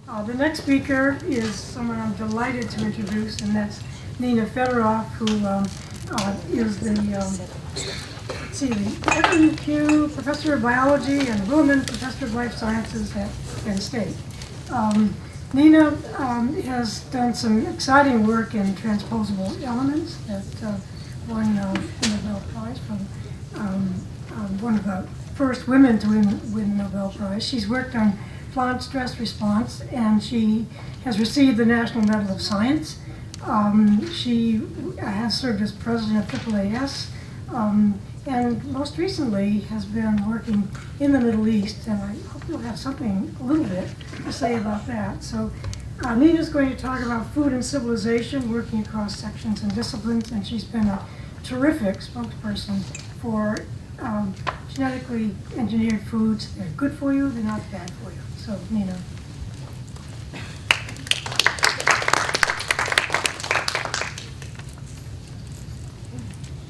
The next speaker is someone I'm delighted to introduce, and that's Nina Fedoroff, who is the FUQ Professor of Biology and Willman Professor of Life Sciences at Penn State. Nina has done some exciting work in transposable elements that won the Nobel Prize from one of the first women to win the Nobel Prize. She's worked on plant stress response, and she has received the National Medal of Science. She has served as president of AAAS, and most recently has been working in the Middle East, and I hope you'll have something, a little bit, to say about that. So Nina's going to talk about food and civilization, working across sections and disciplines, and she's been a terrific spokesperson for genetically engineered foods. They're good for you, they're not bad for you. So, Nina.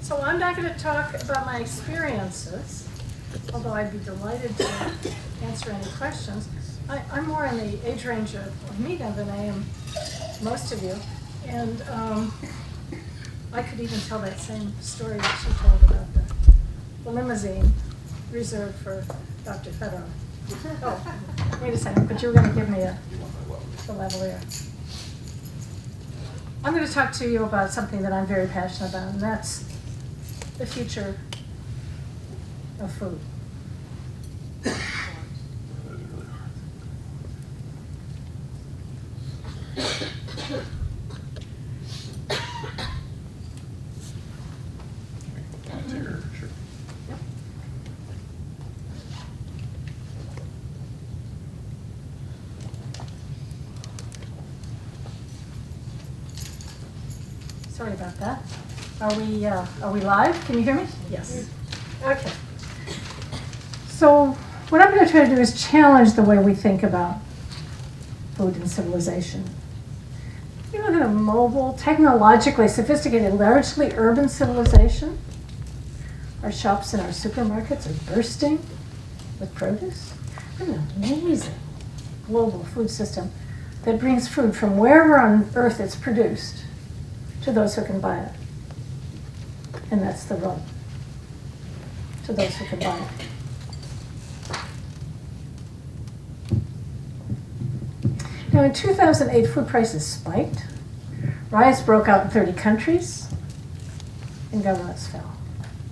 So I'm not going to talk about my experiences, although I'd be delighted to answer any questions. I'm more in the age range of Nina than I am most of you. And I could even tell that same story that she told about the limousine reserved for Dr. Fedoroff. Oh, wait a second, but you were going to give me the lavalier. I'm going to talk to you about something that I'm very passionate about, and that's the future of food. Sorry about that. Are we live? Can you hear me? Yes. Okay. So what I'm going to try to do is challenge the way we think about food and civilization. We live in a mobile, technologically sophisticated, largely urban civilization. Our shops and our supermarkets are bursting with produce. We have an amazing global food system that brings food from wherever on earth it's produced to those who can buy it. And that's the rub, to those who can buy it. Now in 2008, food prices spiked. Riots broke out in 30 countries, and governments fell.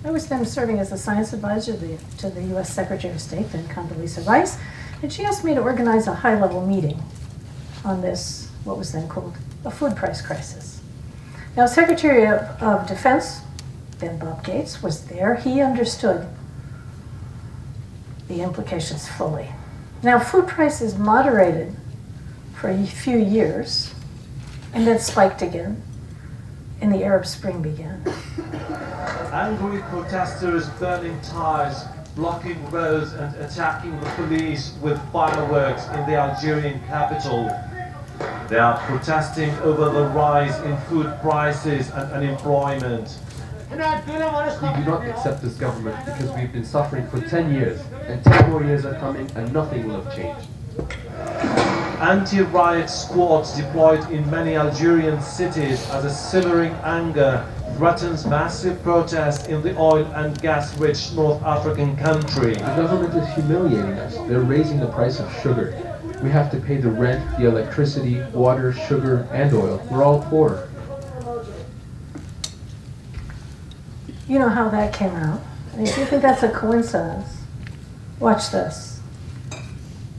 I was then serving as the science advisor to the US Secretary of State, then Condoleezza Rice, and she asked me to organize a high-level meeting on this, what was then called a food price crisis. Now, Secretary of Defense, then Bob Gates, was there. He understood the implications fully. Now, food prices moderated for a few years and then spiked again, and the Arab Spring began. Angry protesters burning tires, blocking roads and attacking the police with fireworks in the Algerian capital. They are protesting over the rise in food prices and unemployment. We do not accept this government because we've been suffering for 10 years, and 10 more years are coming and nothing will have changed. Anti-riot squads deployed in many Algerian cities as a simmering anger threatens massive protests in the oil and gas-rich North African country. The government is humiliating us. They're raising the price of sugar. We have to pay the rent, the electricity, water, sugar, and oil. We're all poor. You know how that came out. And if you think that's a coincidence, watch this.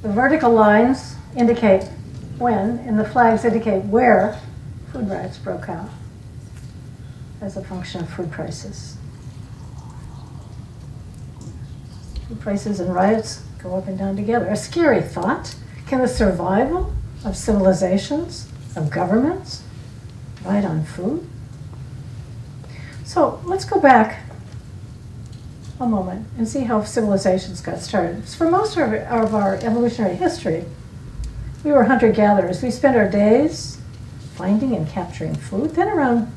The vertical lines indicate when, and the flags indicate where food riots broke out as a function of food prices. Food prices and riots go up and down together. A scary thought. Can the survival of civilizations, of governments, ride on food? So let's go back a moment and see how civilizations got started. For most of our evolutionary history, we were hunter-gatherers. We spent our days finding and capturing food. Then around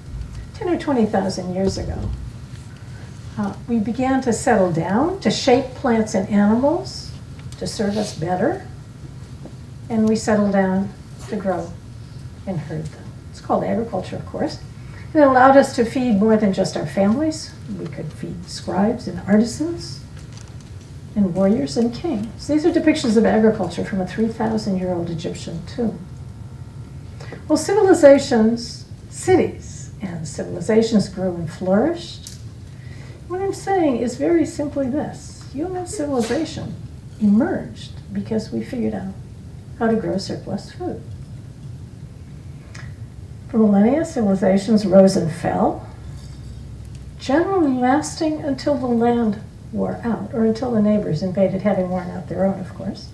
10 or 20,000 years ago, we began to settle down, to shape plants and animals to serve us better. and we settled down to grow and herd them. It's called agriculture, of course. It allowed us to feed more than just our families. We could feed scribes and artisans and warriors and kings. These are depictions of agriculture from a 3,000-year-old Egyptian tomb. Well, civilizations, cities and civilizations grew and flourished. What I'm saying is very simply this. Human civilization emerged because we figured out how to grow surplus food. For millennia, civilizations rose and fell, generally lasting until the land wore out, or until the neighbors invaded, having worn out their own, of course.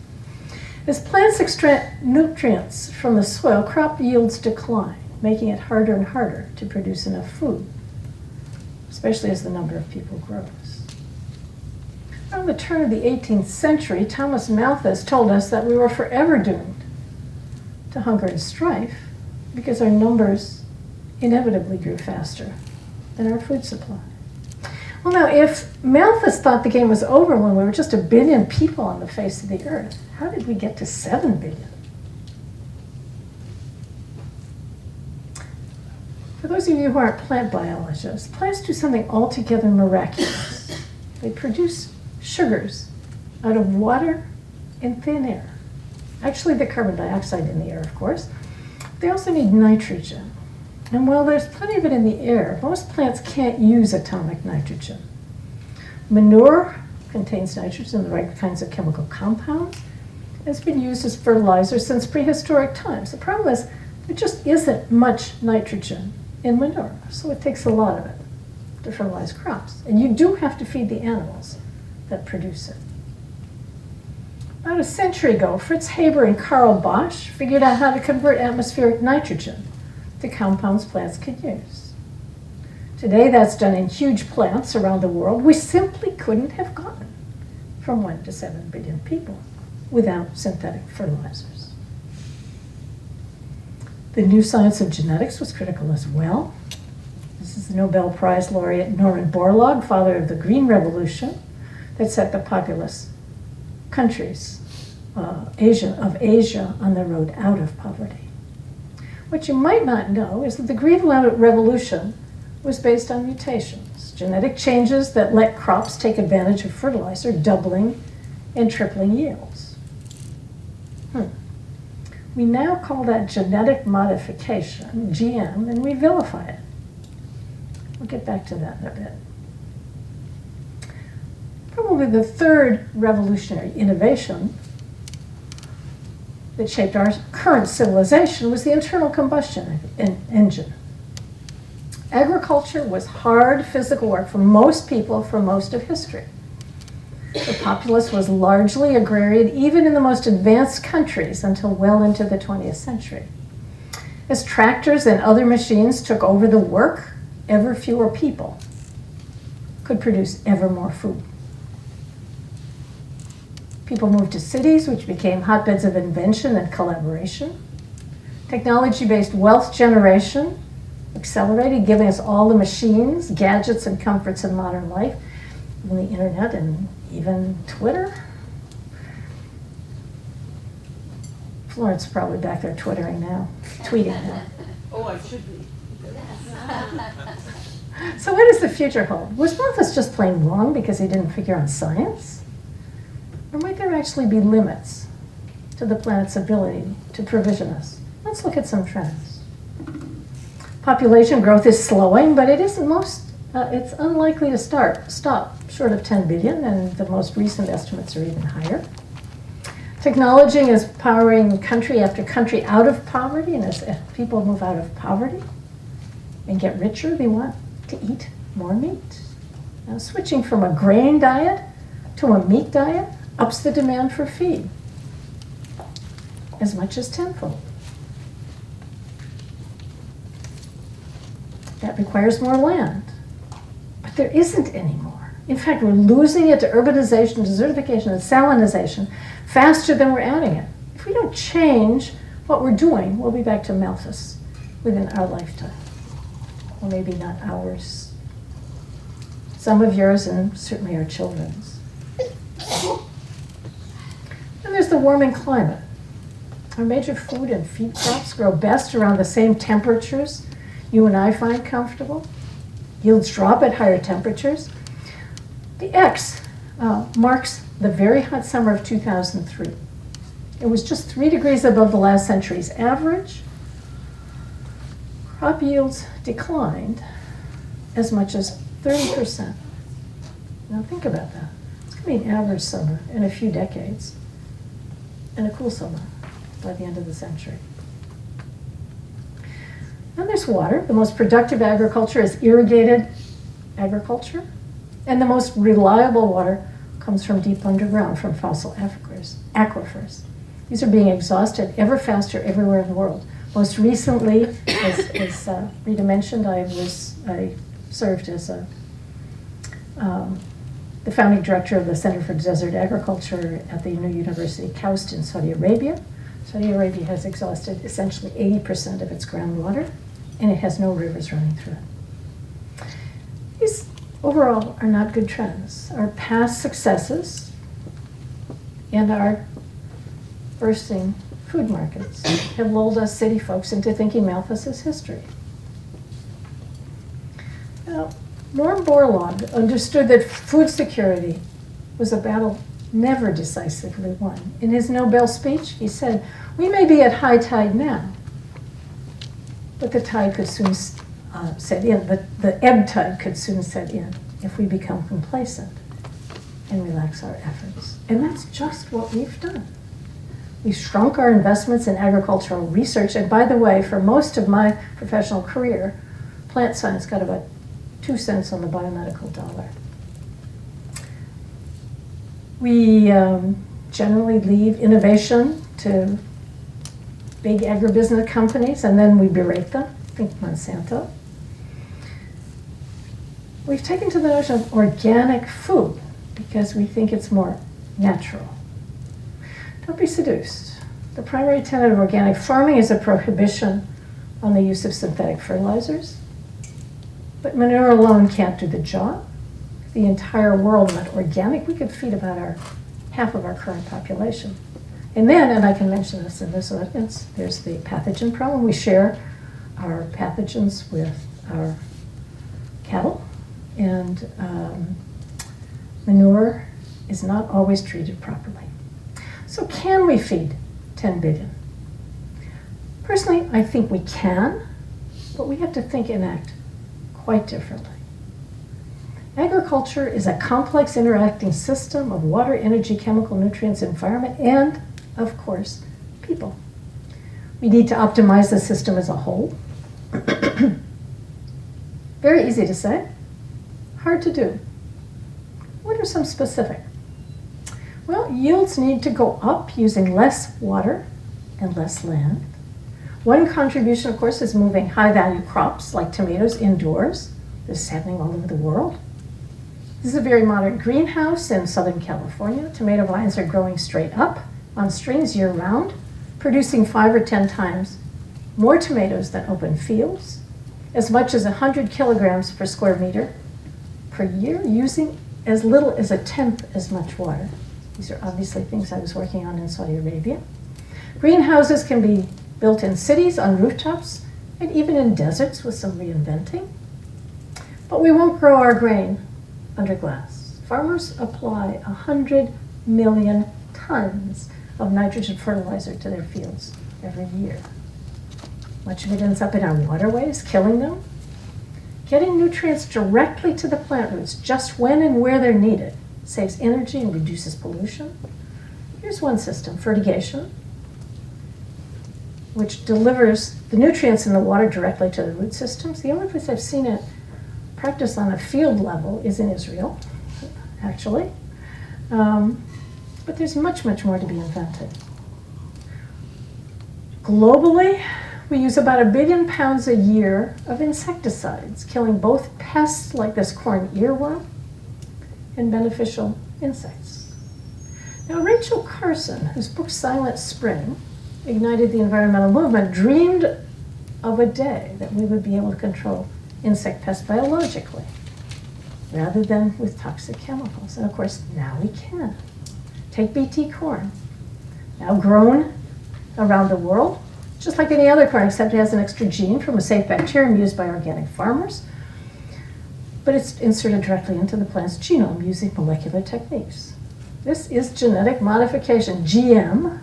As plants extract nutrients from the soil, crop yields decline, making it harder and harder to produce enough food, especially as the number of people grows. Around the turn of the 18th century, Thomas Malthus told us that we were forever doomed to hunger and strife because our numbers inevitably grew faster than our food supply. Well, now, if Malthus thought the game was over when we were just 1 billion people on the face of the earth, how did we get to 7 billion? For those of you who aren't plant biologists, plants do something altogether miraculous. They produce sugars out of water and thin air. Actually, the carbon dioxide in the air, of course. They also need nitrogen. And while there's plenty of it in the air, most plants can't use atomic nitrogen. Manure contains nitrogen, the right kinds of chemical compounds. It's been used as fertilizer since prehistoric times. The problem is there just isn't much nitrogen in manure, so it takes a lot of it to fertilize crops. And you do have to feed the animals that produce it. About a century ago, Fritz Haber and Karl Bosch figured out how to convert atmospheric nitrogen to compounds plants could use. Today, that's done in huge plants around the world. We simply couldn't have gotten from 1 to 7 billion people without synthetic fertilizers. The new science of genetics was critical as well. This is the Nobel Prize laureate Norman Borlaug, father of the Green Revolution, that set the populous countries of Asia on the road out of poverty. What you might not know is that the Green Revolution was based on mutations, genetic changes that let crops take advantage of fertilizer, doubling and tripling yields. We now call that genetic modification, GM, and we vilify it. We'll get back to that in a bit. Probably the third revolutionary innovation that shaped our current civilization was the internal combustion engine. Agriculture was hard physical work for most people for most of history. The populace was largely agrarian, even in the most advanced countries, until well into the 20th century. As tractors and other machines took over the work, ever fewer people could produce ever more food. People moved to cities, which became hotbeds of invention and collaboration. Technology-based wealth generation accelerated, giving us all the machines, gadgets, and comforts in modern life, and the internet, and even Twitter. Florence is probably back there tweeting now. Oh, I should be. So what does the future hold? Was Malthus just plain wrong because he didn't figure out science? Or might there actually be limits to the planet's ability to provision us? Let's look at some trends. Population growth is slowing, but it isn't it's unlikely to stop short of 10 billion, and the most recent estimates are even higher. Technology is powering country after country out of poverty, and as people move out of poverty and get richer, they want to eat more meat. Now, switching from a grain diet to a meat diet ups the demand for feed as much as tenfold. That requires more land, but there isn't any more. In fact, we're losing it to urbanization, desertification, and salinization faster than we're adding it. If we don't change what we're doing, we'll be back to Malthus within our lifetime. Or maybe not ours. Some of yours, and certainly our children's. And there's the warming climate. Our major food and feed crops grow best around the same temperatures you and I find comfortable. Yields drop at higher temperatures. The X marks the very hot summer of 2003. It was just 3 degrees above the last century's average. Crop yields declined as much as 30%. Now think about that. It's going to be an average summer in a few decades and a cool summer by the end of the century. Now there's water. The most productive agriculture is irrigated agriculture, and the most reliable water comes from deep underground, from fossil aquifers. These are being exhausted ever faster everywhere in the world. Most recently, as Rita mentioned, I served as the founding director of the Center for Desert Agriculture at the new University KAUST in Saudi Arabia. Saudi Arabia has exhausted essentially 80% of its groundwater, and it has no rivers running through it. These overall are not good trends. Our past successes and our bursting food markets have lulled us city folks into thinking Malthus is history. Now, Norm Borlaug understood that food security was a battle never decisively won. In his Nobel speech, he said, "We may be at high tide now, but the tide could soon set in. The ebb tide could soon set in if we become complacent and relax our efforts." And that's just what we've done. We've shrunk our investments in agricultural research, and by the way, for most of my professional career, plant science got about 2 cents on the biomedical dollar. We generally leave innovation to big agribusiness companies, and then we berate them. Think Monsanto. We've taken to the notion of organic food because we think it's more natural. Don't be seduced. The primary tenet of organic farming is a prohibition on the use of synthetic fertilizers. But manure alone can't do the job. If the entire world went organic, we could feed about half of our current population. And then, and I can mention this in this audience, there's the pathogen problem. We share our pathogens with our cattle, and manure is not always treated properly. So can we feed 10 billion? Personally, I think we can, but we have to think and act quite differently. Agriculture is a complex interacting system of water, energy, chemical, nutrients, environment, and, of course, people. We need to optimize the system as a whole. Very easy to say, hard to do. What are some specific? Well, yields need to go up using less water and less land. One contribution, of course, is moving high-value crops like tomatoes indoors. This is happening all over the world. This is a very modern greenhouse in Southern California. Tomato vines are growing straight up on strings year-round, producing 5 or 10 times more tomatoes than open fields, as much as 100 kilograms per square meter per year, using as little as 1/10 as much water. These are obviously things I was working on in Saudi Arabia. Greenhouses can be built in cities, on rooftops, and even in deserts with some reinventing. But we won't grow our grain under glass. Farmers apply 100 million tons of nitrogen fertilizer to their fields every year. Much of it ends up in our waterways, killing them. Getting nutrients directly to the plant roots, just when and where they're needed, saves energy and reduces pollution. Here's one system, fertigation, which delivers the nutrients in the water directly to the root systems. The only place I've seen it practiced on a field level is in Israel, actually. But there's much, much more to be invented. Globally, we use about 1 billion pounds a year of insecticides, killing both pests like this corn earworm and beneficial insects. Now, Rachel Carson, whose book Silent Spring ignited the environmental movement, dreamed of a day that we would be able to control insect pests biologically rather than with toxic chemicals. And of course, now we can. Take BT corn, now grown around the world, just like any other corn, except it has an extra gene from a safe bacterium used by organic farmers. But it's inserted directly into the plant's genome using molecular techniques. This is genetic modification, GM.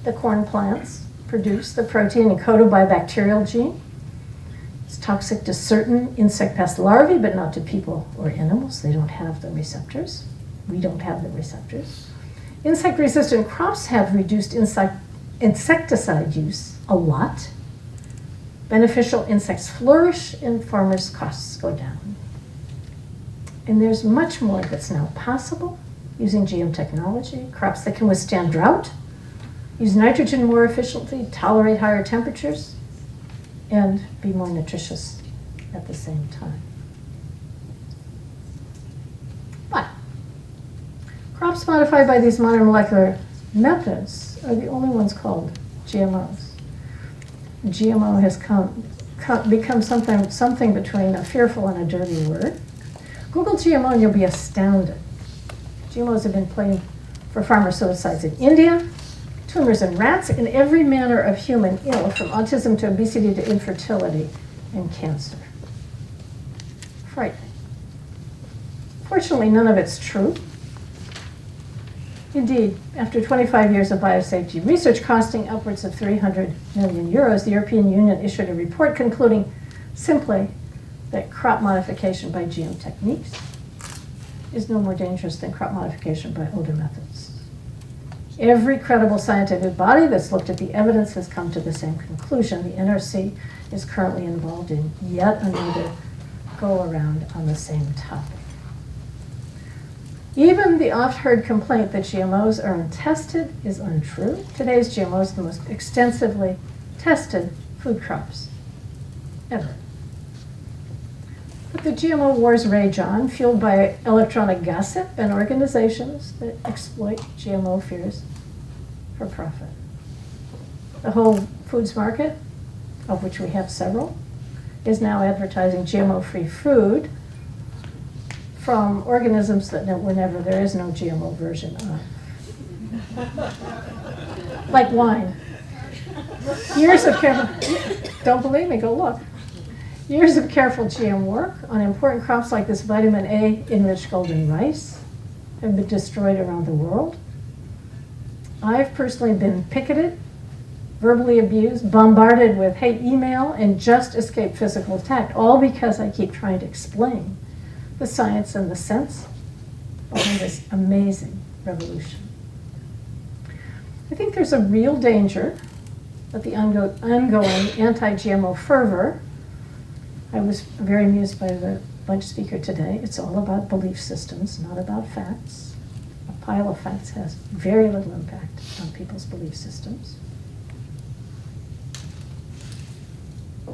The corn plants produce the protein encoded by a bacterial gene. It's toxic to certain insect pest larvae, but not to people or animals. They don't have the receptors. We don't have the receptors. Insect-resistant crops have reduced insecticide use a lot. Beneficial insects flourish and farmers' costs go down. And there's much more that's now possible using GM technology, crops that can withstand drought, use nitrogen more efficiently, tolerate higher temperatures, and be more nutritious at the same time. But crops modified by these modern molecular methods are the only ones called GMOs. GMO has become something between a fearful and a dirty word. Google GMO and you'll be astounded. GMOs have been playing for farmer suicides in India, tumors in rats, and every manner of human ill, from autism to obesity to infertility and cancer. Frightening. Fortunately, none of it's true. Indeed, after 25 years of biosafety research costing upwards of 300 million euros, the European Union issued a report concluding simply that crop modification by GM techniques is no more dangerous than crop modification by older methods. Every credible scientific body that's looked at the evidence has come to the same conclusion. The NRC is currently involved in yet another go-around on the same topic. Even the oft-heard complaint that GMOs are untested is untrue. Today's GMOs are the most extensively tested food crops ever. But the GMO wars rage on, fueled by electronic gossip and organizations that exploit GMO fears for profit. The Whole Foods market, of which we have several, is now advertising GMO-free food from organisms that there is no GMO version of. Like wine. Years of careful, don't believe me, go look. Years of careful GM work on important crops like this vitamin A enriched golden rice have been destroyed around the world. I've personally been picketed, verbally abused, bombarded with hate email, and just escaped physical attack, all because I keep trying to explain the science and the sense behind this amazing revolution. I think there's a real danger that the ongoing anti-GMO fervor. I was very amused by the lunch speaker today. It's all about belief systems, not about facts. A pile of facts has very little impact on people's belief systems.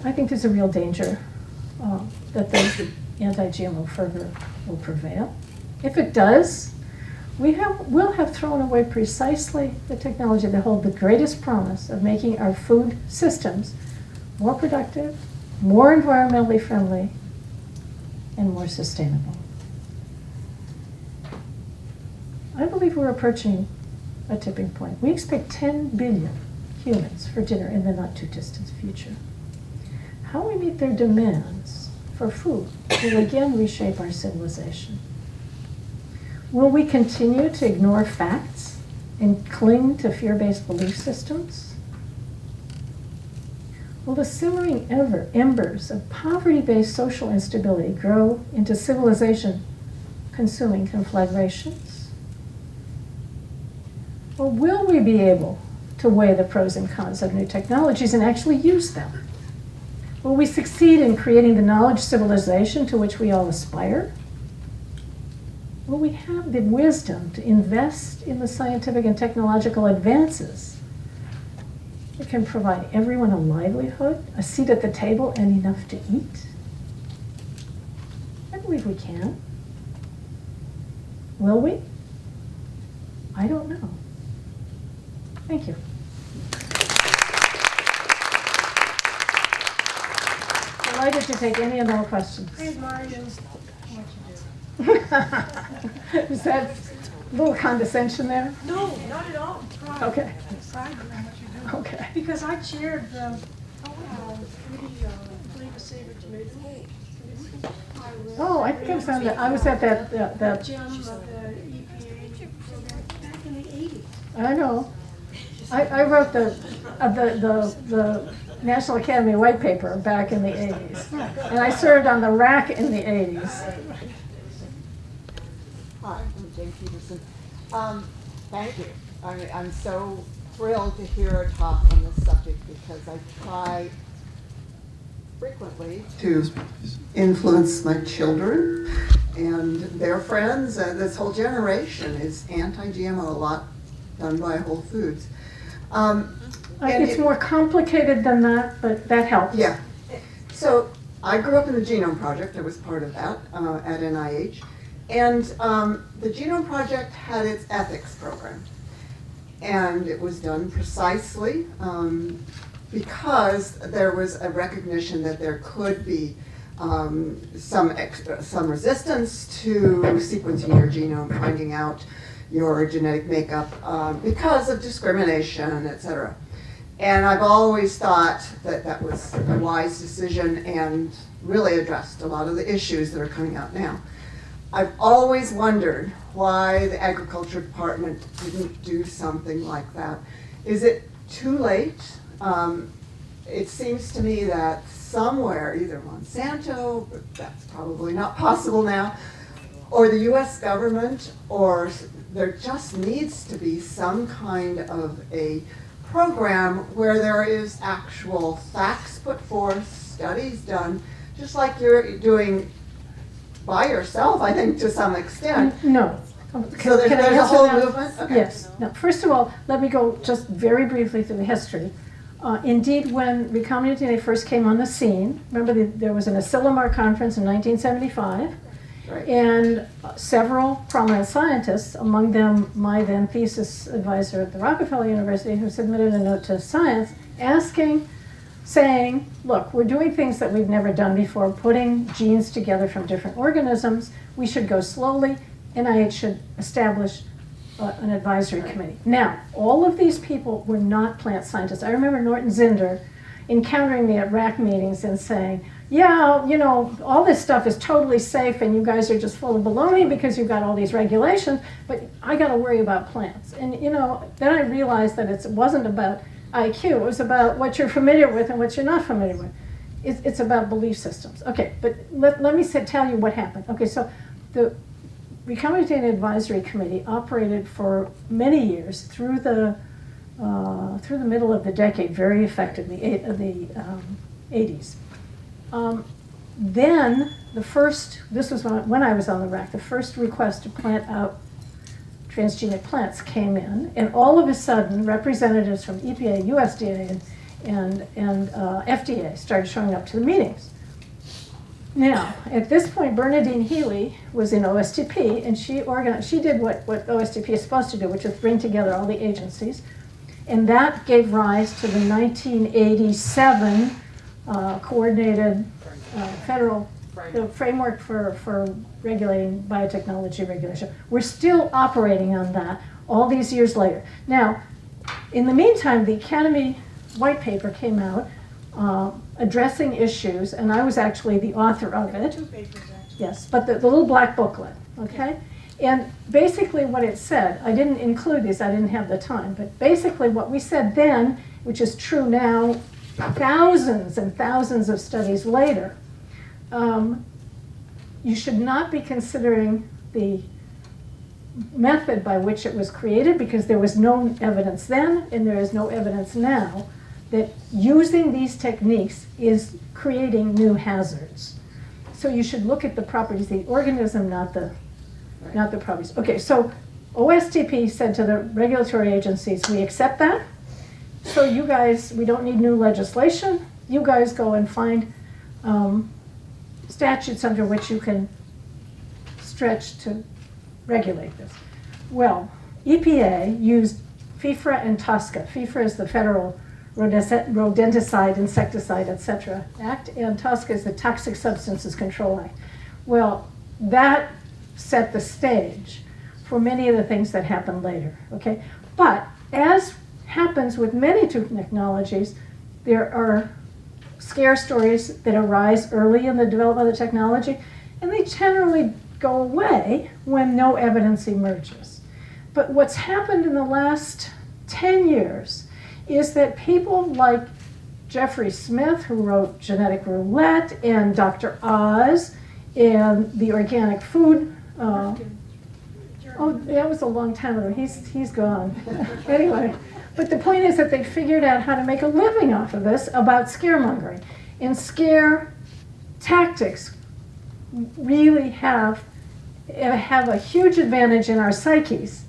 I think there's a real danger that the anti-GMO fervor will prevail. If it does, we'll have thrown away precisely the technology that hold the greatest promise of making our food systems more productive, more environmentally friendly, and more sustainable. I believe we're approaching a tipping point. We expect 10 billion humans for dinner in the not-too-distant future. How we meet their demands for food will again reshape our civilization. Will we continue to ignore facts and cling to fear-based belief systems? Will the simmering embers of poverty-based social instability grow into civilization-consuming conflagrations? Or will we be able to weigh the pros and cons of new technologies and actually use them? Will we succeed in creating the knowledge civilization to which we all aspire? Will we have the wisdom to invest in the scientific and technological advances that can provide everyone a livelihood, a seat at the table, and enough to eat? I believe we can. Will we? I don't know. Thank you. Delighted to take any and all questions. Please, Marty, just what you do. Is that a little condescension there? No, not at all. Okay. Excited about what you're doing. Okay. Because I chaired the committee Flavor Savor Tomato. Oh, I think I was on that, I was at that, Gem of the EPA program back in the 80s. I know. I wrote the National Academy White Paper back in the 80s. And I served on the RAC in the 80s. Hi, I'm Jane Peterson. Thank you. I'm so thrilled to hear a talk on this subject because I try frequently to influence my children and their friends. This whole generation is anti-GMO, a lot done by Whole Foods. It's more complicated than that, but that helps. Yeah. So I grew up in the Genome Project. I was part of that at NIH. And the Genome Project had its ethics program. And it was done precisely because there was a recognition that there could be some resistance to sequencing your genome, finding out your genetic makeup because of discrimination, et cetera. And I've always thought that that was a wise decision and really addressed a lot of the issues that are coming out now. I've always wondered why the Agriculture Department didn't do something like that. Is it too late? It seems to me that somewhere, either Monsanto, but that's probably not possible now, or the US government, or there just needs to be some kind of a program where there is actual facts put forth, studies done, just like you're doing by yourself, I think, to some extent. No. So there's a answer whole that? movement? Okay. Yes. Now, first of all, let me go just very briefly through the history. Indeed, when recombinant DNA first came on the scene, remember there was an Asilomar conference in 1975, Right. and several prominent scientists, among them my then thesis advisor at the Rockefeller University, who submitted a note to Science saying, look, we're doing things that we've never done before, putting genes together from different organisms. We should go slowly. NIH should establish an advisory committee. Now, all of these people were not plant scientists. I remember Norton Zinder encountering me at RAC meetings and saying, yeah, you know, all this stuff is totally safe and you guys are just full of baloney because you've got all these regulations, but I got to worry about plants. And, you know, then I realized that it wasn't about IQ, it was about what you're familiar with and what you're not familiar with. It's about belief systems. Okay, but let me tell you what happened. Okay, so the Recombinant DNA Advisory Committee operated for many years through the middle of the decade, very effectively, the 80s. Then this was when I was on the RAC, the first request to plant out transgenic plants came in, and all of a sudden, representatives from EPA, USDA, and FDA started showing up to the meetings. Now, at this point, Bernadine Healy was in OSTP, and she did what OSTP is supposed to do, which is bring together all the agencies, and that gave rise to the 1987 coordinated federal the framework for regulating biotechnology regulation. We're still operating on that all these years later. Now, in the meantime, the Academy White Paper came out addressing issues, and I was actually the author of it. 2 papers, actually. Yes, but the little black booklet, okay? And basically what it said, I didn't include these, I didn't have the time, but basically what we said then, which is true now, thousands and thousands of studies later, you should not be considering the method by which it was created because there was no evidence then and there is no evidence now that using these techniques is creating new hazards. So you should look at the properties of the organism, not the properties. Okay, so OSTP said to the regulatory agencies, we accept that. So you guys, we don't need new legislation. You guys go and find statutes under which you can stretch to regulate this. Well, EPA used FIFRA and TSCA. FIFRA is the Federal Rodenticide, Insecticide, etc. Act, and TSCA is the Toxic Substances Control Act. Well, that set the stage for many of the things that happened later, okay? But as happens with many technologies. There are scare stories that arise early in the development of the technology, and they generally go away when no evidence emerges. But what's happened in the last 10 years is that people like Jeffrey Smith, who wrote Genetic Roulette, and Dr. Oz, and the organic food, oh, that was a long time ago, he's gone. Anyway, but the point is that they figured out how to make a living off of this about scaremongering. And scare tactics really have a huge advantage in our psyches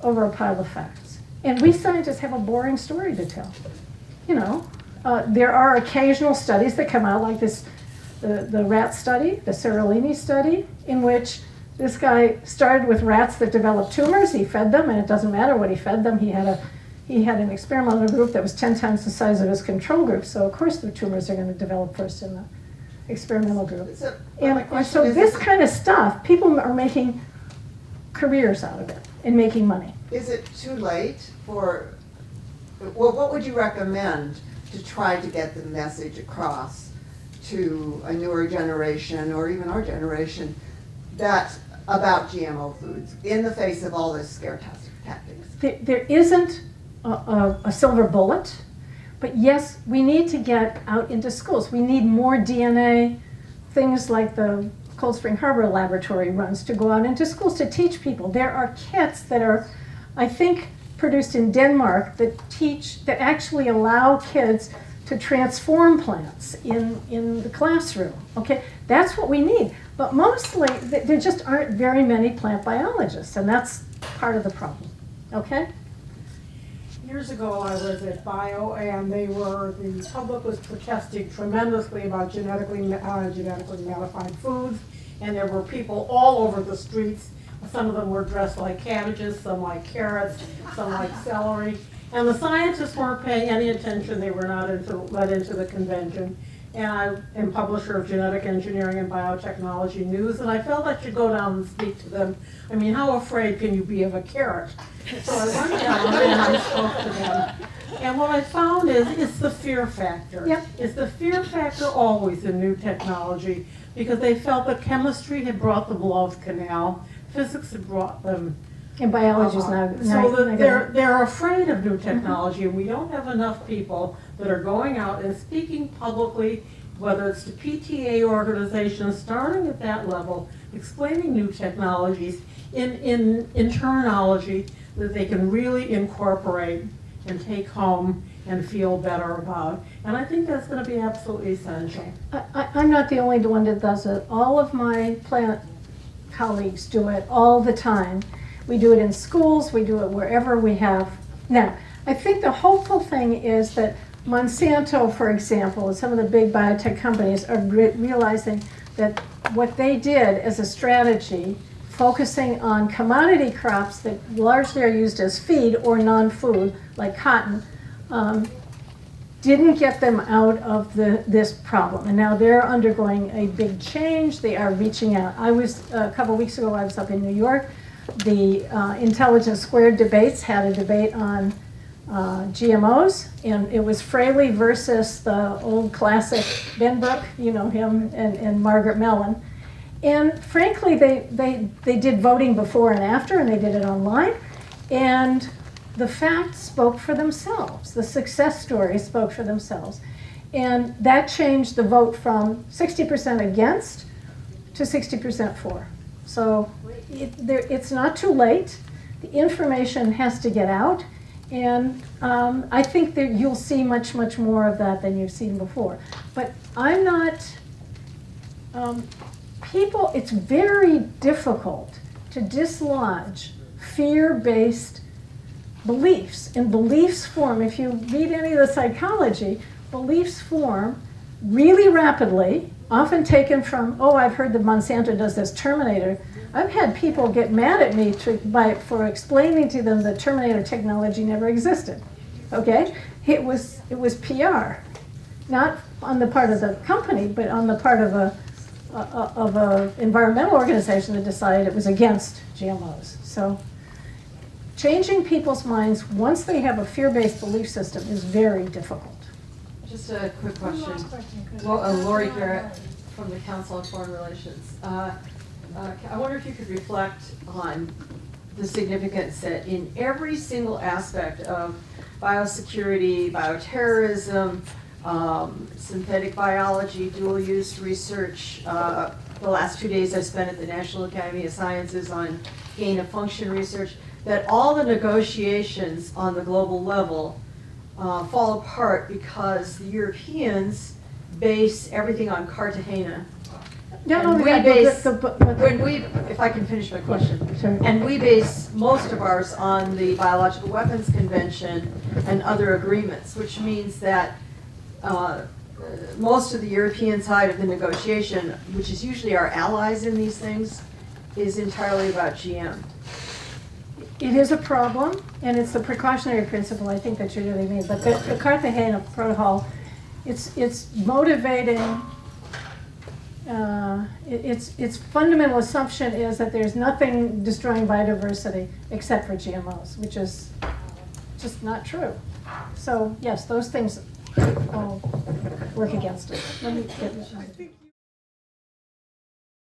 over a pile of facts. And we scientists have a boring story to tell. You know, there are occasional studies that come out like this, the rat study, the Seralini study, in which this guy started with rats that developed tumors. He fed them, and it doesn't matter what he fed them. He had an experimental group that was 10 times the size of his control group, so of course the tumors are going to develop first in the experimental group. And so this kind of stuff, people are making careers out of it and making money. Is it too late for, well, what would you recommend to try to get the message across to a newer generation or even our generation about GMO foods in the face of all this scare tactics? There isn't a silver bullet, but yes, we need to get out into schools. We need more DNA, things like the Cold Spring Harbor Laboratory runs, to go out into schools to teach people. There are kits that are, I think, produced in Denmark that actually allow kids to transform plants in the classroom. Okay, that's what we need. But mostly, there just aren't very many plant biologists, and that's part of the problem. Okay? Years ago, I was at Bio, and the public was protesting tremendously about genetically modified foods, and there were people all over the streets. Some of them were dressed like cabbages, some like carrots, some like celery, and the scientists weren't paying any attention. They were not let into the convention. And I am publisher of Genetic Engineering and Biotechnology News, and I felt I should go down and speak to them. I mean, how afraid can you be of a carrot? So I went down and I spoke to them. And what I found is it's the fear factor. Yep. It's the fear factor always in new technology, because they felt that chemistry had brought them love canal, physics had brought them. And biology is now So that they're afraid of new technology, and we don't have enough people that are going out and speaking publicly, whether it's to PTA organizations, starting at that level, explaining new technologies in terminology that they can really incorporate and take home and feel better about. And I think that's going to be absolutely essential. I'm not the only one that does it. All of my plant colleagues do it all the time. We do it in schools, we do it wherever we have. Now, I think the hopeful thing is that Monsanto, for example, and some of the big biotech companies are realizing that what they did as a strategy, focusing on commodity crops that largely are used as feed or non-food, like cotton, didn't get them out of this problem. And now they're undergoing a big change. They are reaching out. A couple weeks ago, I was up in New York. The Intelligence Squared debates had a debate on GMOs, and it was Fraley versus the old classic Benbrook, you know him, and Margaret Mellon. And frankly, they did voting before and after, and they did it online. And the facts spoke for themselves. The success stories spoke for themselves. And that changed the vote from 60% against to 60% for. So it's not too late. The information has to get out. And I think that you'll see much, much more of that than you've seen before. But I'm not, it's very difficult to dislodge fear-based beliefs. And beliefs form, if you read any of the psychology, beliefs form really rapidly, often taken from, oh, I've heard that Monsanto does this Terminator. I've had people get mad at me for explaining to them that Terminator technology never existed. Okay? It was PR, not on the part of the company, but on the part of a environmental organization that decided it was against GMOs. So changing people's minds once they have a fear-based belief system is very difficult. Just a quick question. Lori Garrett from the Council on Foreign Relations. I wonder if you could reflect on the significance that in every single aspect of biosecurity, bioterrorism, synthetic biology, dual-use research. The last 2 days I spent at the National Academy of Sciences on gain-of-function research, that all the negotiations on the global level fall apart because the Europeans base everything on Cartagena. Not And only we that, base, but when we, if I can finish my question, Sure. and we base most of ours on the Biological Weapons Convention and other agreements, which means that most of the European side of the negotiation, which is usually our allies in these things, is entirely about GM. it is a problem, and it's the precautionary principle I think that you really mean. But the Cartagena Protocol, it's motivating. Its fundamental assumption is that there's nothing destroying biodiversity except for GMOs, which is just not true. So yes, those things all work against it. Let me get